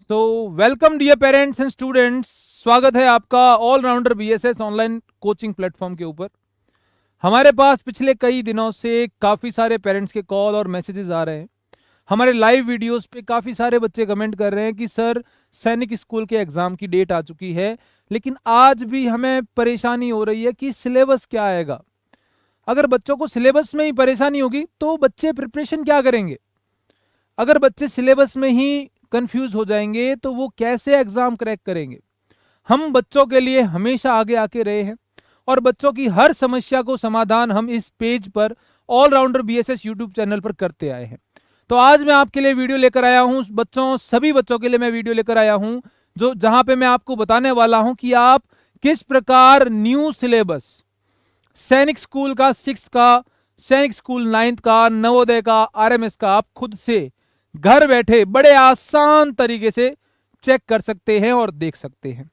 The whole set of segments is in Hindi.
तो welcome dear parents and students, स्वागत है आपका all rounder BSS online coaching platform के ऊपर। हमारे पास पिछले कई दिनों से काफ़ी सारे पेरेंट्स के कॉल और मैसेजेस आ रहे हैं। हमारे लाइव वीडियोस पे काफ़ी सारे बच्चे कमेंट कर रहे हैं कि सर सैनिक स्कूल के एग्ज़ाम की डेट आ चुकी है, लेकिन आज भी हमें परेशानी हो रही है कि सिलेबस क्या आएगा। अगर बच्चों को सिलेबस में ही परेशानी होगी तो बच्चे प्रिपरेशन क्या करेंगे। अगर बच्चे सिलेबस में ही कंफ्यूज हो जाएंगे तो वो कैसे एग्जाम क्रैक करेंगे। हम बच्चों के लिए हमेशा आगे आके रहे हैं और बच्चों की हर समस्या को समाधान हम इस पेज पर ऑलराउंडर बीएसएस यूट्यूब चैनल पर करते आए हैं। तो आज मैं आपके लिए वीडियो लेकर आया हूं, सभी बच्चों के लिए मैं वीडियो लेकर आया हूं जहां पे मैं आपको बताने वाला हूं कि आप किस प्रकार न्यू सिलेबस सैनिक स्कूल का 6th का, सैनिक स्कूल 9th का, नवोदय का, आरएमएस का आप खुद से घर बैठे बड़े आसान तरीके से चेक कर सकते हैं और देख सकते हैं।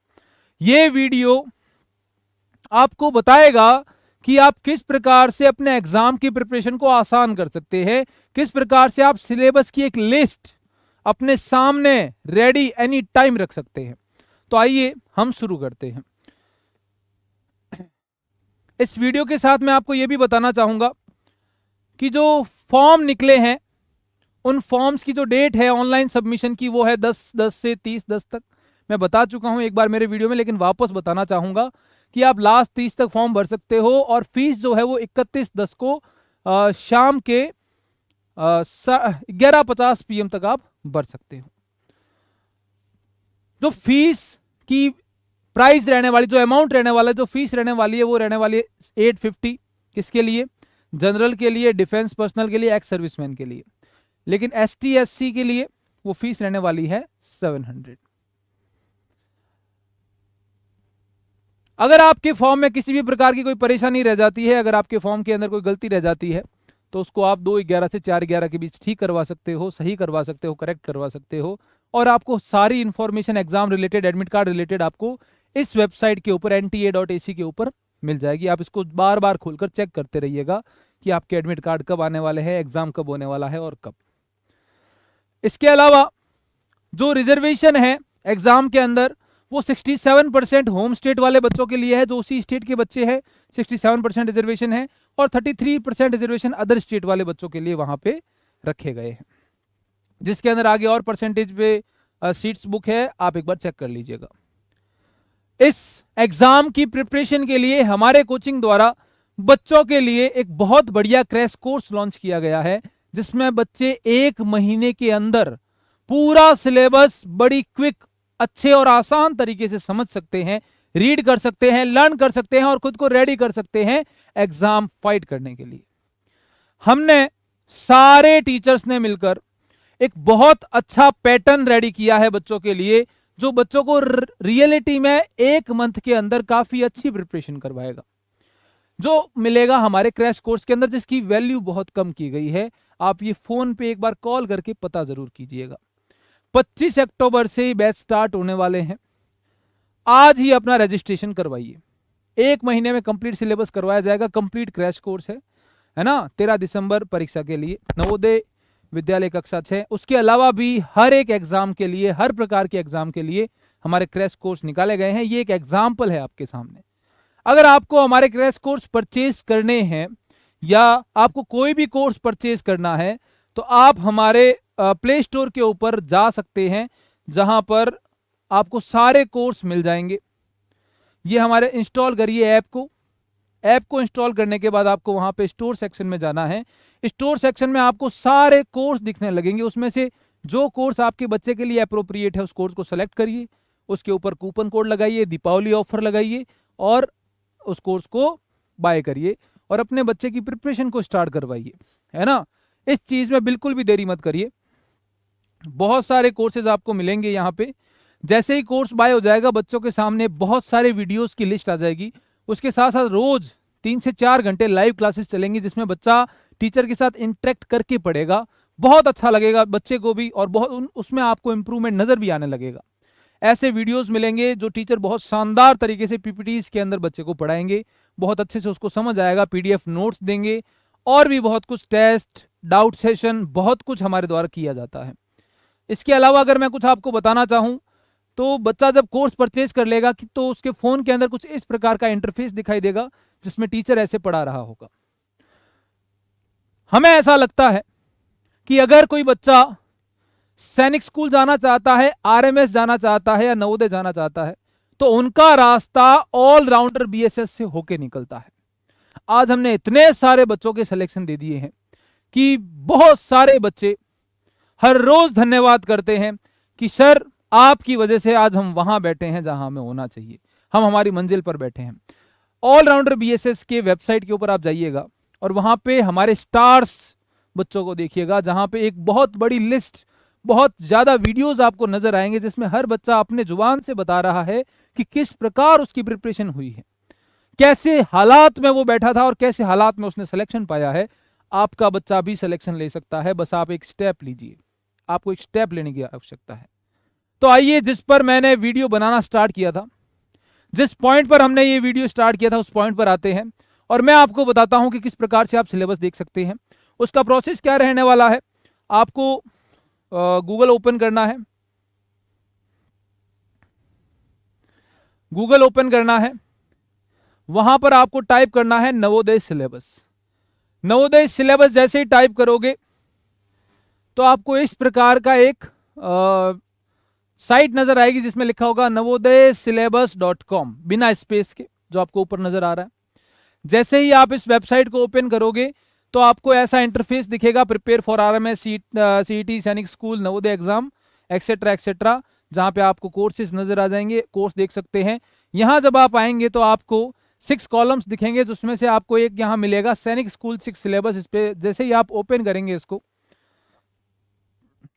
यह वीडियो आपको बताएगा कि आप किस प्रकार से अपने एग्जाम की प्रिपरेशन को आसान कर सकते हैं, किस प्रकार से आप सिलेबस की एक लिस्ट अपने सामने रेडी एनी टाइम रख सकते हैं। तो आइए हम शुरू करते हैं। इस वीडियो के साथ मैं आपको यह भी बताना चाहूंगा कि जो फॉर्म निकले हैं उन फॉर्म्स की जो डेट है ऑनलाइन सबमिशन की वो है 10 से 30 तक। मैं बता चुका हूं एक बार मेरे वीडियो में, लेकिन वापस बताना चाहूंगा कि आप लास्ट 30 तक फॉर्म भर सकते हो और फीस जो है वो 31/10 को शाम के 11:50 PM तक आप भर सकते हो। जो फीस की प्राइस रहने वाली, जो अमाउंट रहने वाला है, जो फीस रहने वाली है वो रहने वाली है 850। किसके लिए? जनरल के लिए, डिफेंस पर्सनल के लिए, एक्स सर्विसमैन के लिए। लेकिन एसटी एससी के लिए वो फीस रहने वाली है 700। अगर आपके फॉर्म में किसी भी प्रकार की कोई परेशानी रह जाती है, अगर आपके फॉर्म के अंदर कोई गलती रह जाती है तो उसको आप 2:11 से 4:11 के बीच ठीक करवा सकते हो, सही करवा सकते हो, करेक्ट करवा सकते हो। और आपको सारी information exam related, admit card related आपको इस वेबसाइट के ऊपर nta.ac के ऊपर मिल जाएगी। आप इसको बार बार खोलकर चेक करते रहिएगा कि आपके एडमिट कार्ड कब आने वाले हैं, एग्जाम कब होने वाला है और कब। इसके अलावा जो रिजर्वेशन है एग्जाम के अंदर वो 67% होम स्टेट वाले बच्चों के लिए है, जो उसी स्टेट के बच्चे हैं 67% रिजर्वेशन है, और 33% रिजर्वेशन अदर स्टेट वाले बच्चों के लिए वहां पे रखे गए हैं, जिसके अंदर आगे और परसेंटेज पे सीट्स बुक है, आप एक बार चेक कर लीजिएगा। इस एग्जाम की प्रिपरेशन के लिए हमारे कोचिंग द्वारा बच्चों के लिए एक बहुत बढ़िया क्रैश कोर्स लॉन्च किया गया है, जिसमें बच्चे 1 महीने के अंदर पूरा सिलेबस बड़ी क्विक, अच्छे और आसान तरीके से समझ सकते हैं, रीड कर सकते हैं, लर्न कर सकते हैं और खुद को रेडी कर सकते हैं एग्जाम फाइट करने के लिए। हमने सारे टीचर्स ने मिलकर एक बहुत अच्छा पैटर्न रेडी किया है बच्चों के लिए, जो बच्चों को रियलिटी में 1 मंथ के अंदर काफी अच्छी प्रिपरेशन करवाएगा। जो मिलेगा हमारे क्रैश कोर्स के अंदर, जिसकी वैल्यू बहुत कम की गई है, आप ये फोन पे एक बार कॉल करके पता जरूर कीजिएगा। 25 अक्टूबर से ही बैच स्टार्ट होने वाले हैं। आज ही अपना रजिस्ट्रेशन करवाइए। 1 महीने में कंप्लीट सिलेबस करवाया जाएगा, कंप्लीट क्रैश कोर्स है ना। 13 दिसंबर परीक्षा के लिए, नवोदय विद्यालय कक्षा 6, उसके अलावा भी हर एक एग्जाम के लिए, हर प्रकार के एग्जाम के लिए हमारे क्रैश कोर्स निकाले गए हैं। ये एक एग्जाम्पल है आपके सामने। अगर आपको हमारे क्रैश कोर्स परचेज करने हैं या आपको कोई भी कोर्स परचेज करना है तो आप हमारे प्ले स्टोर के ऊपर जा सकते हैं, जहां पर आपको सारे कोर्स मिल जाएंगे। ये हमारे इंस्टॉल करिए ऐप को इंस्टॉल करने के बाद आपको वहां पे स्टोर सेक्शन में जाना है। स्टोर सेक्शन में आपको सारे कोर्स दिखने लगेंगे, उसमें से जो कोर्स आपके बच्चे के लिए अप्रोप्रिएट है उस कोर्स को सेलेक्ट करिए, उसके ऊपर कूपन कोड लगाइए, दीपावली ऑफर लगाइए और उस कोर्स को बाय करिए और अपने बच्चे की प्रिपरेशन को स्टार्ट करवाइए, है ना। इस चीज में बिल्कुल भी देरी मत करिए। बहुत सारे कोर्सेज आपको मिलेंगे यहाँ पे। जैसे ही कोर्स बाय हो जाएगा, बच्चों के सामने बहुत सारे वीडियोस की लिस्ट आ जाएगी। उसके साथ साथ रोज 3 से 4 घंटे लाइव क्लासेस चलेंगी, जिसमें बच्चा टीचर के साथ इंटरेक्ट करके पढ़ेगा। बहुत अच्छा लगेगा बच्चे को भी और बहुत उसमें आपको इंप्रूवमेंट नजर भी आने लगेगा। ऐसे वीडियोस मिलेंगे जो टीचर बहुत शानदार तरीके से पीपीटीज के अंदर बच्चे को पढ़ाएंगे, बहुत अच्छे से उसको समझ आएगा, पीडीएफ नोट्स देंगे और भी बहुत कुछ, टेस्ट, डाउट सेशन, बहुत कुछ हमारे द्वारा किया जाता है। इसके अलावा अगर मैं कुछ आपको बताना चाहूं तो बच्चा जब कोर्स परचेज कर लेगा कि तो उसके फोन के अंदर कुछ इस प्रकार का इंटरफेस दिखाई देगा जिसमें टीचर ऐसे पढ़ा रहा होगा। हमें ऐसा लगता है कि अगर कोई बच्चा सैनिक स्कूल जाना चाहता है, आरएमएस जाना चाहता है या नवोदय जाना चाहता है तो उनका रास्ता ऑलराउंडर बीएसएस से होके निकलता है। आज हमने इतने सारे बच्चों के सिलेक्शन दे दिए हैं कि बहुत सारे बच्चे हर रोज धन्यवाद करते हैं कि सर आपकी वजह से आज हम वहां बैठे हैं जहां हमें होना चाहिए, हम हमारी मंजिल पर बैठे हैं। ऑलराउंडर बीएसएस के वेबसाइट के ऊपर आप जाइएगा और वहां पे हमारे स्टार्स बच्चों को देखिएगा, जहां पे एक बहुत बड़ी लिस्ट, बहुत ज्यादा वीडियोस आपको नजर आएंगे जिसमें हर बच्चा अपने जुबान से बता रहा है कि किस प्रकार उसकी प्रिपरेशन हुई है, कैसे हालात में वो बैठा था और कैसे हालात में उसने सिलेक्शन पाया है। आपका बच्चा भी सिलेक्शन ले सकता है, बस आप एक स्टेप लीजिए, आपको एक स्टेप लेने की आवश्यकता है। तो आइए, जिस पर मैंने वीडियो बनाना स्टार्ट किया था, जिस पॉइंट पर हमने ये वीडियो स्टार्ट किया था उस पॉइंट पर आते हैं और मैं आपको बताता हूं कि किस प्रकार से आप सिलेबस देख सकते हैं। उसका प्रोसेस क्या रहने वाला है। आपको गूगल ओपन करना है, गूगल ओपन करना है, वहां पर आपको टाइप करना है नवोदय सिलेबस। नवोदय सिलेबस जैसे ही टाइप करोगे तो आपको इस प्रकार का एक साइट नजर आएगी जिसमें लिखा होगा navodaysyllabus.com बिना स्पेस के, जो आपको ऊपर नजर आ रहा है। जैसे ही आप इस वेबसाइट को ओपन करोगे तो आपको ऐसा इंटरफेस दिखेगा, प्रिपेयर फॉर आरएमएस, सीईटी, सैनिक school, Navodaya exam, etcetera etcetera, जहां पे आपको कोर्सेज नजर आ जाएंगे, कोर्स देख सकते हैं। यहां जब आप आएंगे तो आपको 6 कॉलम्स दिखेंगे जिसमें से आपको एक यहां मिलेगा सैनिक स्कूल 6 सिलेबस। इस पे जैसे ही आप ओपन करेंगे इसको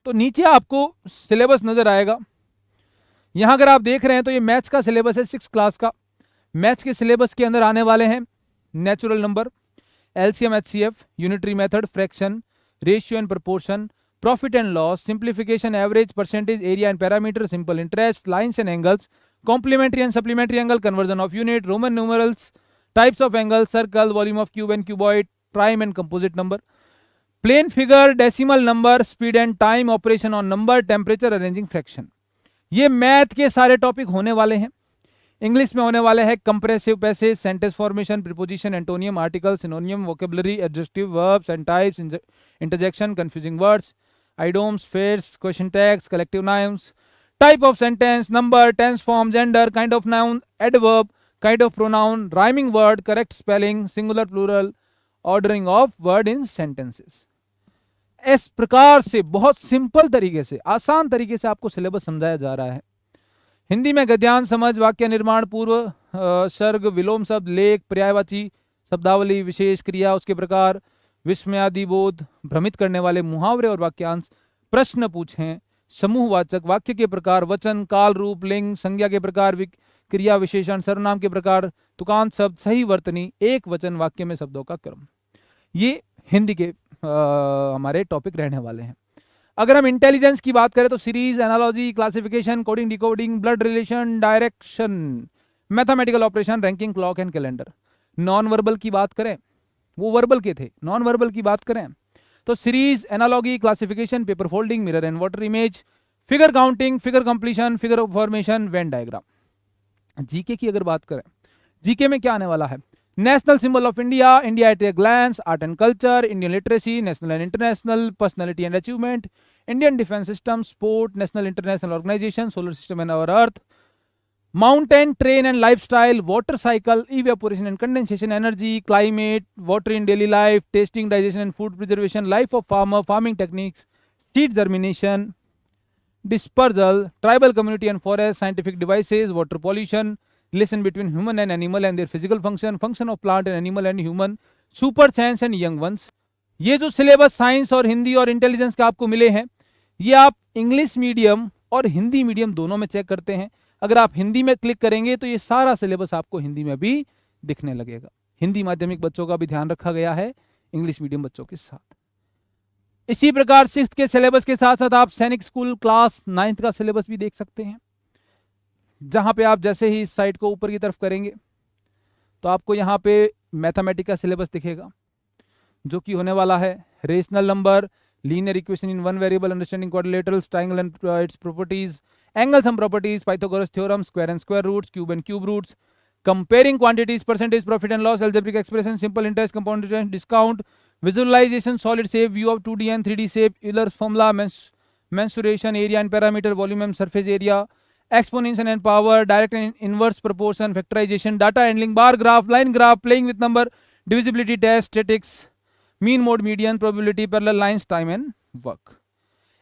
तो नीचे आपको सिलेबस नजर आएगा। यहां अगर आप देख रहे हैं तो ये मैथ्स का सिलेबस है, 6 क्लास का। मैथ्स के सिलेबस के अंदर आने वाले हैं natural number, LCM HCF, unitary method, fraction, ratio and proportion, profit and loss, simplification, average, percentage, area and parameter, simple interest, lines and angles, complementary and supplementary angle, conversion of unit, Roman numerals, types of angle, circle, volume of cube and cuboid, prime and composite number, plane figure, decimal number, speed and time, operation on number, temperature, arranging fraction. ये मैथ के सारे टॉपिक होने वाले हैं। इंग्लिश में होने वाले हैं comprehensive passage, sentence formation, preposition, antonym, article, synonym, vocabulary, adjective, verbs and types, interjection, confusing words, idioms, pairs, question tags, collective nouns, type of sentence, number, tense form, gender, kind of noun, adverb, kind of pronoun, rhyming word, correct spelling, singular plural, ordering of word in sentences. इस प्रकार से बहुत सिंपल तरीके से, आसान तरीके से आपको सिलेबस समझाया जा रहा है। हिंदी में गद्यांश, समझ, वाक्य निर्माण, पूर्व सर्ग, विलोम शब्द, लेख, पर्यायवाची, शब्दावली, विशेष क्रिया, उसके प्रकार, विस्मयादि बोध, भ्रमित करने वाले मुहावरे और वाक्यांश, प्रश्न पूछें, समूहवाचक, वाक्य के प्रकार, वचन, काल, रूप, लिंग, संज्ञा के प्रकार, क्रिया विशेषण, सर्वनाम के प्रकार, तुकांत शब्द, सही वर्तनी, एक वचन वाक्य में शब्दों का क्रम। ये हिंदी के हमारे टॉपिक रहने वाले हैं। अगर हम इंटेलिजेंस की बात करें तो series, analogy, classification, coding, decoding, blood relation, direction, mathematical operation, ranking, clock and calendar. Non verbal की बात करें, वो वर्बल के थे, नॉन वर्बल की बात करें तो series, analogy, classification, paper folding, mirror and water image, figure counting, figure completion, figure formation, Venn diagram. GK की अगर बात करें, जीके में क्या आने वाला है, national symbol of India, India at a glance, art and culture, Indian literacy, national and international, personality and achievement, Indian defence system, sport, national international organisation, solar system and our earth, mountain, train and lifestyle, water cycle, evaporation and condensation, energy, climate, water in daily life, testing, digestion and food preservation, life of farmer, farming techniques, seed germination, dispersal, tribal community and forest, scientific devices, water pollution, relation between human and animal and their physical function, function of plant and animal and human, super science and young ones। ये जो सिलेबस साइंस और हिंदी और इंटेलिजेंस के आपको मिले हैं, ये आप इंग्लिश मीडियम और हिंदी मीडियम दोनों में चेक करते हैं। अगर आप हिंदी में क्लिक करेंगे तो ये सारा सिलेबस आपको हिंदी में भी दिखने लगेगा। हिंदी माध्यमिक बच्चों का भी ध्यान रखा गया है इंग्लिश मीडियम बच्चों के साथ। इसी प्रकार 6th के सिलेबस के साथ साथ आप सैनिक स्कूल क्लास 9th का सिलेबस भी देख सकते हैं, जहां पे आप जैसे ही इस साइट को ऊपर की तरफ करेंगे तो आपको यहाँ पे मैथमेटिक्स का सिलेबस दिखेगा, जो कि होने वाला है rational number, linear equation in one variable, understanding quadrilaterals, triangle and its properties, angles and properties, Pythagoras theorem, square and square roots, cube and cube roots, comparing quantities, percentage, profit and loss, algebraic expression, simple interest, compound interest, discount, visualization, solid shape, view of 2D and 3D shape, Euler's formula, mensuration, area and parameter, volume and surface area, exponential and power, direct and inverse proportion, factorization, data handling, bar graph, line graph, playing with number, divisibility test, statistics, mean mode median, probability, parallel lines, time and work.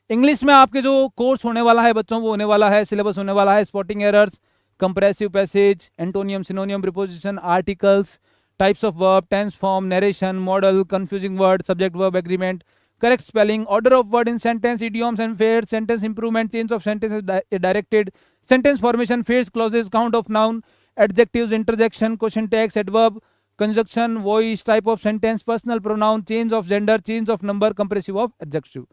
English में आपके जो कोर्स होने वाला है बच्चों, वो होने वाला है, सिलेबस होने वाला है, spotting errors, comprehensive passage, antonym, synonym, preposition, articles, types of verb, tense form, narration, modal, confusing word, subject verb agreement, correct spelling, order of word in sentence, idioms and phrase, sentence improvement, change of sentence directed, sentence formation, phrase, clauses, count of noun, adjectives, interjection, question tags, adverb, conjunction, voice, type of sentence, personal pronoun, change of gender, change of number, compressive of adjective।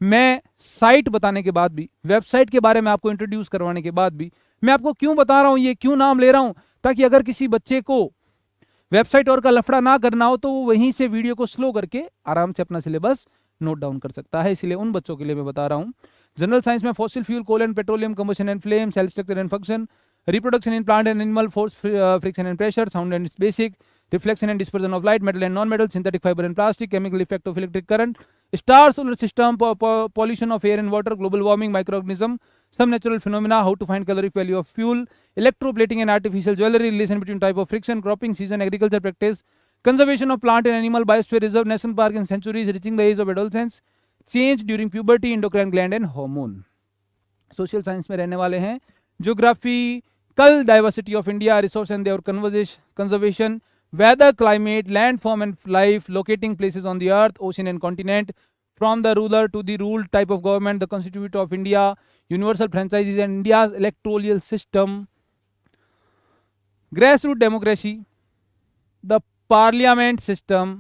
मैं साइट बताने के बाद भी, वेबसाइट के बारे में आपको इंट्रोड्यूस करवाने के बाद भी, मैं आपको क्यों बता रहा हूं, ये क्यों नाम ले रहा हूं, ताकि अगर किसी बच्चे को वेबसाइट और का लफड़ा ना करना हो तो वो वहीं से वीडियो को स्लो करके आराम से अपना सिलेबस नोट डाउन कर सकता है। इसलिए उन बच्चों के लिए मैं बता रहा हूं। जनरल साइंस में fossil fuel, coal and petroleum, combustion and flame, cell structure and function, reproduction in plant and animal, force, friction and pressure, sound and its basic, reflection and dispersion of light, metal and non-metal, synthetic fiber and plastic, chemical effect of electric current, star, solar system, pollution of air and water, global warming, microorganism, some natural phenomena, how to find caloric value of fuel, electroplating and artificial jewelry, relation between type of friction, cropping, season, agriculture practice, conservation of plant and animal, biosphere reserve, national park and sanctuaries, reaching the age of adolescence, change during puberty, endocrine gland and hormone। social science में रहने वाले हैं geography, कल diversity of India, resource and their conservation, weather, climate, landform and life, locating places on the earth, ocean and continent, from the ruler to the ruled, type of government, the constitution of India, universal franchises and India's electoral system, grassroots democracy, the parliament system,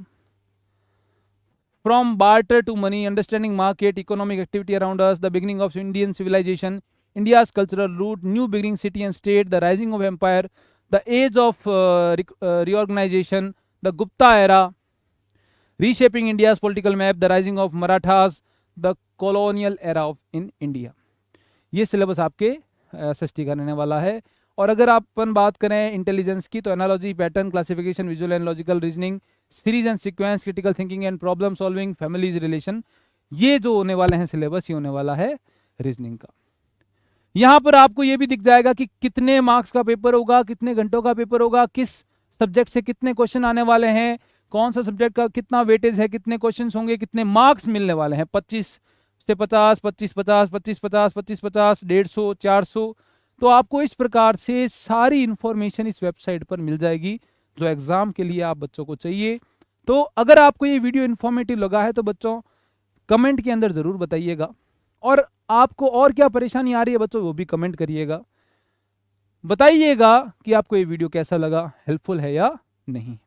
from barter to money, understanding market, economic activity around us, the beginning of Indian civilization, India's cultural root, new beginning, city and state, the rising of empire, the age of reorganization, the Gupta era, reshaping India's political map, the rising of Marathas, the colonial era of in India। ये सिलेबस आपके एसएसटी का रहने वाला है। और अगर अपन बात करें इंटेलिजेंस की, तो analogy, pattern, classification, visual and logical reasoning, series and sequence, critical thinking and problem solving, families relation, ये जो होने वाले हैं सिलेबस, ये होने वाला है रीजनिंग का। यहां पर आपको ये भी दिख जाएगा कि कितने मार्क्स का पेपर होगा, कितने घंटों का पेपर होगा, किस सब्जेक्ट से कितने क्वेश्चन आने वाले हैं, कौन सा सब्जेक्ट का कितना वेटेज है, कितने क्वेश्चन होंगे, कितने मार्क्स मिलने वाले हैं, 25 से 50, 25-50, 25-50, 25-50, 150, 400। तो आपको इस प्रकार से सारी इंफॉर्मेशन इस वेबसाइट पर मिल जाएगी जो एग्जाम के लिए आप बच्चों को चाहिए। तो अगर आपको ये वीडियो इन्फॉर्मेटिव लगा है तो बच्चों कमेंट के अंदर जरूर बताइएगा, और आपको और क्या परेशानी आ रही है बच्चों वो भी कमेंट करिएगा, बताइएगा कि आपको ये वीडियो कैसा लगा, हेल्पफुल है या नहीं।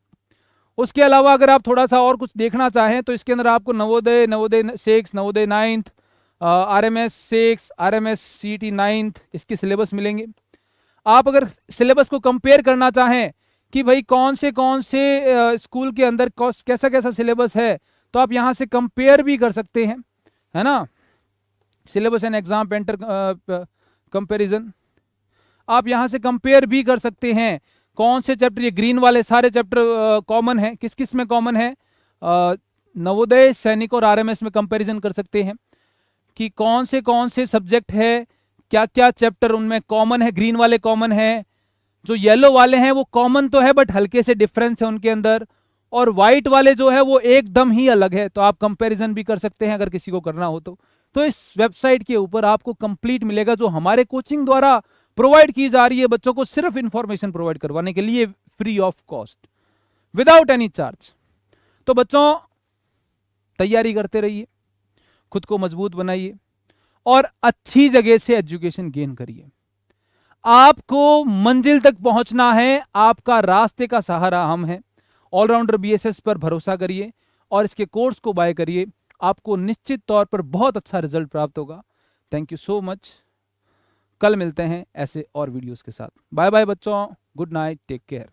उसके अलावा अगर आप थोड़ा सा और कुछ देखना चाहें तो इसके अंदर आपको Navodaya, Navodaya 6, Navodaya 9th, RMS 6, RMS CET 9th इसके सिलेबस मिलेंगे। आप अगर सिलेबस को कंपेयर करना चाहें कि भाई कौन से स्कूल के अंदर कैसा कैसा सिलेबस है, तो आप यहाँ से कंपेयर भी कर सकते हैं, है ना। Syllabus and exam painter comparison, आप यहां से कंपेयर भी कर सकते हैं कौन से चैप्टर, ये ग्रीन वाले सारे चैप्टर कॉमन है, किस किस में कॉमन है, नवोदय, सैनिक और आरएमएस में कंपैरिजन कर सकते हैं कि कौन से सब्जेक्ट है, क्या क्या चैप्टर उनमें कॉमन है, ग्रीन वाले कॉमन है, जो येलो वाले हैं वो कॉमन तो है बट हल्के से डिफरेंस है उनके अंदर, और व्हाइट वाले जो है वो एकदम ही अलग है। तो आप कंपैरिजन भी कर सकते हैं अगर किसी को करना हो तो इस वेबसाइट के ऊपर आपको कंप्लीट मिलेगा, जो हमारे कोचिंग द्वारा प्रोवाइड की जा रही है बच्चों को सिर्फ इंफॉर्मेशन प्रोवाइड करवाने के लिए, free of cost, without any charge. तो बच्चों तैयारी करते रहिए, खुद को मजबूत बनाइए और अच्छी जगह से एजुकेशन गेन करिए। आपको मंजिल तक पहुंचना है, आपका रास्ते का सहारा हम हैं। ऑलराउंडर BSS पर भरोसा करिए और इसके कोर्स को बाय करिए, आपको निश्चित तौर पर बहुत अच्छा रिजल्ट प्राप्त होगा। Thank you so much. कल मिलते हैं ऐसे और वीडियोस के साथ। बाय बाय बच्चों, गुड नाइट, टेक केयर।